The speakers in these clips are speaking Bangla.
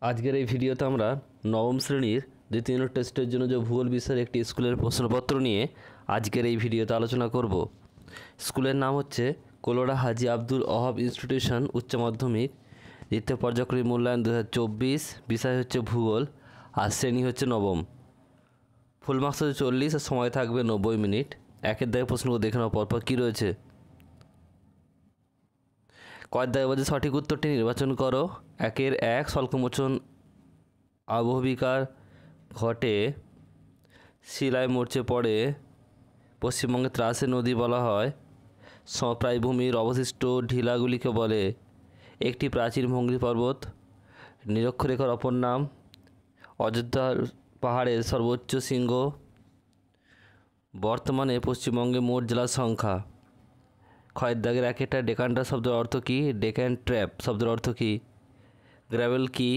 আজকের এই ভিডিওতে আমরা নবম শ্রেণীর দ্বিতীয় টেস্টের জন্য যে ভূগোল বিষয়ের একটি স্কুলের প্রশ্নপত্র নিয়ে আজকের এই ভিডিওতে আলোচনা করব। স্কুলের নাম হচ্ছে কোলোরা হাজি আব্দুল ওহাব ইনস্টিটিউশন উচ্চ মাধ্যমিক। দ্বিতীয় পর্যায়ক্রমিক মূল্যায়ন 2024। বিষয় হচ্ছে ভূগোল আর শ্রেণী হচ্ছে নবম। ফুল মার্কস হচ্ছে 40 আর সময় থাকবে 90 মিনিট। একের দাগে প্রশ্নগুলো দেখে নেওয়া পরপর কী রয়েছে। কয়েক দাগে বলছে সঠিক উত্তরটি নির্বাচন করো। 1 স্বল্পমোচন আবহবিকার ঘটে শিলায় মরচে পড়ে পশ্চিমবঙ্গে ত্রাসে নদী বলা হয়। সমপ্রায় ভূমির অবশিষ্ট ঢিলাগুলিকে বলে। একটি প্রাচীন ভঙ্গি পর্বত নিরক্ষরেখার অপর নাম। অযোধ্যার পাহাড়ের সর্বোচ্চ শৃঙ্গ। বর্তমানে পশ্চিমবঙ্গে মোট জেলার সংখ্যা। ক্ষয়ের দাগের একটা ডেকান্টার শব্দের অর্থ কী? ডেকান ট্র্যাপ শব্দের অর্থ কী? গ্র্যাভেল কি?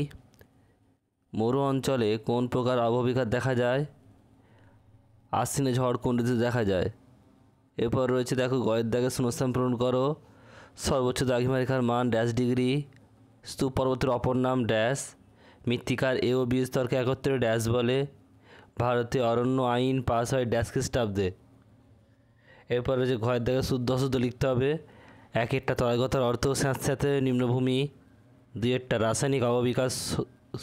মরু অঞ্চলে কোন প্রকার আবহবিকার দেখা যায়? আশ্বিনে ঝড় কোন ঋতুতে দেখা যায়? এরপর রয়েছে দেখো গয়ের দাগে শূন্যস্থান পূরণ করো। সর্বোচ্চ দ্রাঘিমারেখার মান -ডিগ্রি। স্তূপ পর্বতের অপর নাম ড্যাশ। মৃত্তিকার এ ও বি স্তরকে একত্রে ড্যাশ বলে। ভারতে অরণ্য আইন পাস হয় ড্যাশ খ্রিস্টাব্দে। এরপর রয়েছে ঘয়ের দাগে শুদ্ধ অশুদ্ধ লিখতে হবে। একটা তরলগতার অর্থ স্যাঁতস্যাঁতে নিম্নভূমি। 2 রাসায়নিক আবহবিকার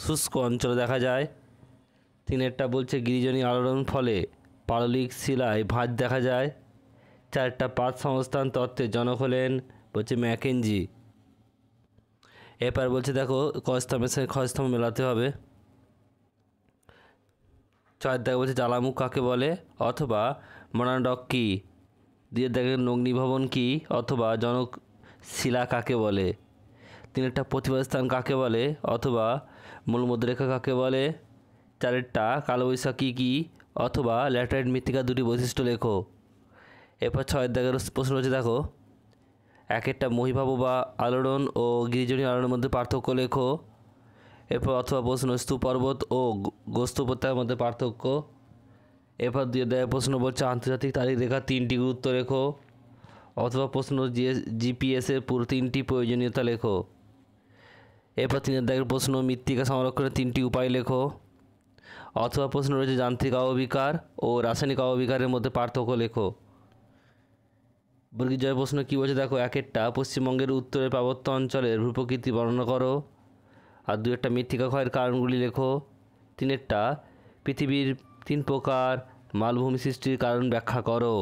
শুষ্ক অঞ্চলে দেখা যায়। 3 বলছে গিরিজনী আলোড়ন ফলে পাললিক শিলায় ভাঁজ দেখা যায়। 4 পাত সংস্থান তত্ত্বের জনক হলেন বলছে ম্যাকেঞ্জি। এরপর বলছে দেখো কস্তম্ভের সঙ্গে ক্ষস্তম্ভ মেলাতে হবে। 4 বলছে জ্বালামুখ কাকে বলে অথবা মনাডক কী? 2 নগ্নিভবন কী অথবা জনক শিলা কাকে বলে? 3 প্রতিবাদ স্থান কাকে বলে অথবা মূল মধ্যরেখা কাকে বলে? 4 কালবৈশাখী কী অথবা ল্যাটেরাইট মৃত্তিকার 2টি বৈশিষ্ট্য লেখো। এরপর 6 প্রশ্ন রয়েছে দেখো। 1 মহীভাব বা আলোড়ন ও গিরিজনী আলোড়নের মধ্যে পার্থক্য লেখো। এরপর অথবা প্রশ্ন স্তূপ পর্বত ও গোস্ত উপত্যকার মধ্যে পার্থক্য। এরপর 2 প্রশ্ন বলছে আন্তর্জাতিক তারিখ রেখা 3টি গুরুত্ব লেখো। অথবা প্রশ্ন জিপিএসের পুরো 3টি প্রয়োজনীয়তা লেখো। এরপর 3 প্রশ্ন মৃত্তিকা সংরক্ষণের 3টি উপায় লেখো। অথবা প্রশ্ন রয়েছে যান্ত্রিক আবহবিকার ও রাসায়নিক আবহবিকারের মধ্যে পার্থক্য লেখো। বর্গীর জয় প্রশ্ন কী বলছে দেখো। 1 পশ্চিমবঙ্গের উত্তরের পার্বত্য অঞ্চলের ভূপ্রকৃতি বর্ণনা করো। আর 2 মৃত্তিকা ক্ষয়ের কারণগুলি লেখো। 3 পৃথিবীর 3 প্রকার মালভূমি সৃষ্টির কারণ ব্যাখ্যা করো।